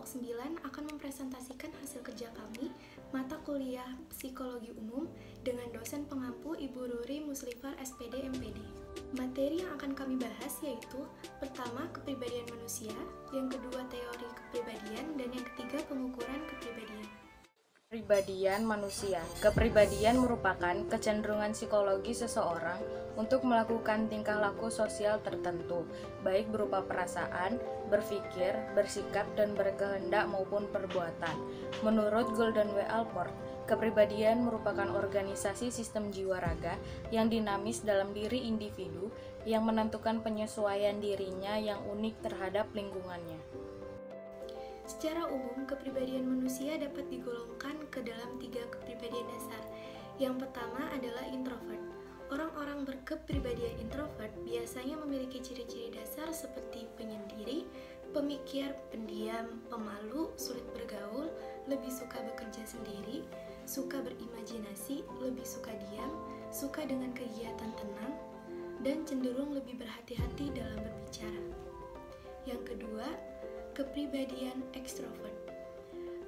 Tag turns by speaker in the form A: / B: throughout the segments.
A: kelompok 9 akan mempresentasikan hasil kerja kami, mata kuliah Psikologi Umum, dengan dosen pengampu Ibu Ruri Muslifar SPD MPD. Materi yang akan kami bahas yaitu pertama, kepribadian manusia, yang kedua, teori kepribadian, dan yang ketiga, pengukuran kepribadian.
B: Kepribadian manusia. Kepribadian merupakan kecenderungan psikologi seseorang untuk melakukan tingkah laku sosial tertentu, baik berupa perasaan, berpikir, bersikap, dan berkehendak maupun perbuatan. Menurut Golden W. Alport, kepribadian merupakan organisasi sistem jiwa raga yang dinamis dalam diri individu yang menentukan penyesuaian dirinya yang unik terhadap lingkungannya.
A: Secara umum, kepribadian manusia dapat digolongkan ke dalam 3 kepribadian dasar. Yang pertama adalah introvert. Orang-orang berkepribadian introvert biasanya memiliki ciri-ciri dasar seperti penyendiri, pemikir, pendiam, pemalu, sulit bergaul, lebih suka bekerja sendiri, suka berimajinasi, lebih suka diam, suka dengan kegiatan tenang, dan cenderung lebih berhati-hati dalam berbicara. Yang kedua, kepribadian ekstrovert.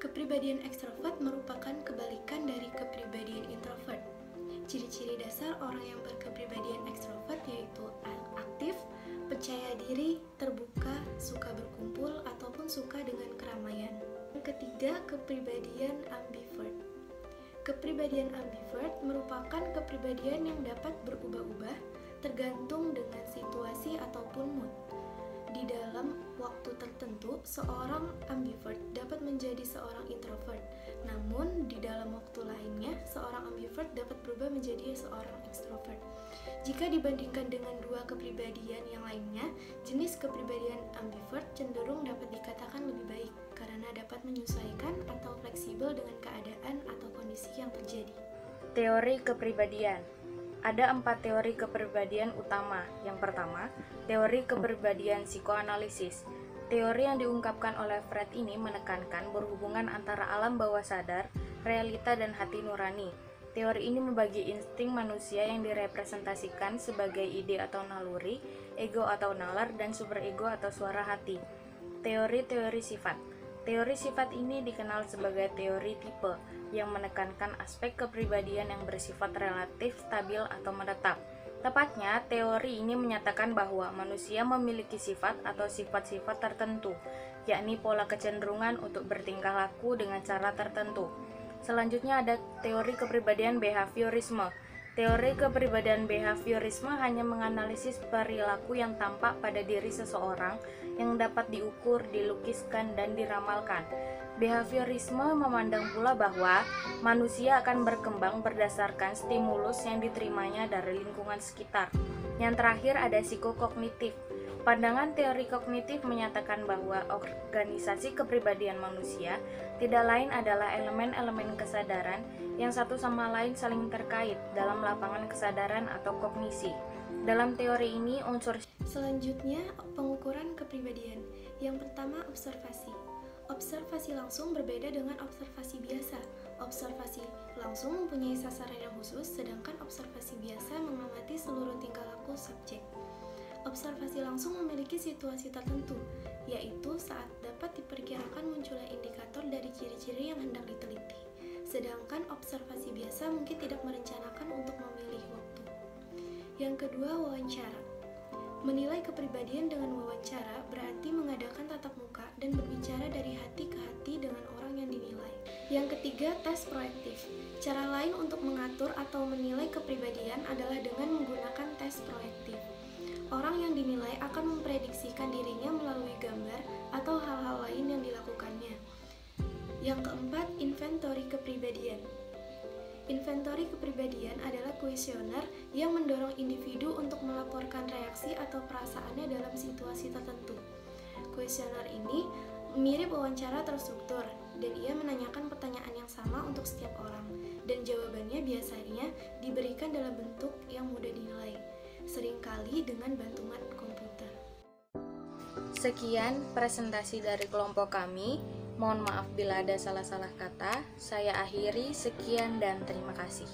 A: Kepribadian ekstrovert merupakan kebalikan dari kepribadian introvert. Ciri-ciri dasar orang yang berkepribadian ekstrovert yaitu aktif, percaya diri, terbuka, suka berkumpul, ataupun suka dengan keramaian. Yang ketiga, kepribadian ambivert. Kepribadian ambivert merupakan kepribadian yang dapat berubah-ubah tergantung dengan situasi ataupun mood. Di dalam waktu tertentu, seorang ambivert dapat menjadi seorang introvert. Namun, di dalam waktu lainnya, seorang ambivert dapat berubah menjadi seorang extrovert. Jika dibandingkan dengan 2 kepribadian yang lainnya, jenis kepribadian ambivert cenderung dapat dikatakan lebih baik karena dapat menyesuaikan atau fleksibel dengan keadaan atau kondisi yang terjadi.
B: Teori kepribadian. Ada 4 teori kepribadian utama. Yang pertama, teori kepribadian psikoanalisis. Teori yang diungkapkan oleh Freud ini menekankan berhubungan antara alam bawah sadar, realita, dan hati nurani. Teori ini membagi insting manusia yang direpresentasikan sebagai ide atau naluri, ego atau nalar, dan superego atau suara hati. Teori-teori sifat. Teori sifat ini dikenal sebagai teori tipe, yang menekankan aspek kepribadian yang bersifat relatif, stabil, atau menetap. Tepatnya, teori ini menyatakan bahwa manusia memiliki sifat atau sifat-sifat tertentu, yakni pola kecenderungan untuk bertingkah laku dengan cara tertentu. Selanjutnya ada teori kepribadian behaviorisme. Teori kepribadian behaviorisme hanya menganalisis perilaku yang tampak pada diri seseorang yang dapat diukur, dilukiskan, dan diramalkan. Behaviorisme memandang pula bahwa manusia akan berkembang berdasarkan stimulus yang diterimanya dari lingkungan sekitar. Yang terakhir ada psikokognitif. Pandangan teori kognitif menyatakan bahwa organisasi kepribadian manusia tidak lain adalah elemen-elemen kesadaran yang satu sama lain saling terkait dalam lapangan kesadaran atau kognisi. Dalam teori ini unsur
A: Selanjutnya, pengukuran kepribadian. Yang pertama, observasi. Observasi langsung berbeda dengan observasi biasa. Observasi langsung mempunyai sasaran yang khusus, sedangkan observasi biasa mengamati seluruh tingkah laku subjek. Observasi langsung memiliki situasi tertentu, yaitu saat dapat diperkirakan munculnya indikator dari ciri-ciri yang hendak diteliti. Sedangkan observasi biasa mungkin tidak merencanakan untuk memilih waktu. Yang kedua, wawancara. Menilai kepribadian dengan wawancara berarti mengadakan tatap muka dan berbicara dari hati ke hati dengan orang yang dinilai. Yang ketiga, tes proyektif. Cara lain untuk mengatur atau menilai kepribadian adalah dengan menggunakan tes proyektif. Orang yang dinilai akan memprediksikan dirinya melalui gambar atau hal-hal lain yang dilakukannya. Yang keempat, inventory kepribadian. Inventory kepribadian adalah kuesioner yang mendorong individu untuk melaporkan reaksi atau perasaannya dalam situasi tertentu. Kuesioner ini mirip wawancara terstruktur, dan ia menanyakan pertanyaan yang sama untuk setiap orang, dan jawabannya biasanya diberikan dalam bentuk yang mudah dinilai, seringkali dengan bantuan komputer.
B: Sekian presentasi dari kelompok kami. Mohon maaf bila ada salah-salah kata. Saya akhiri, sekian dan terima kasih.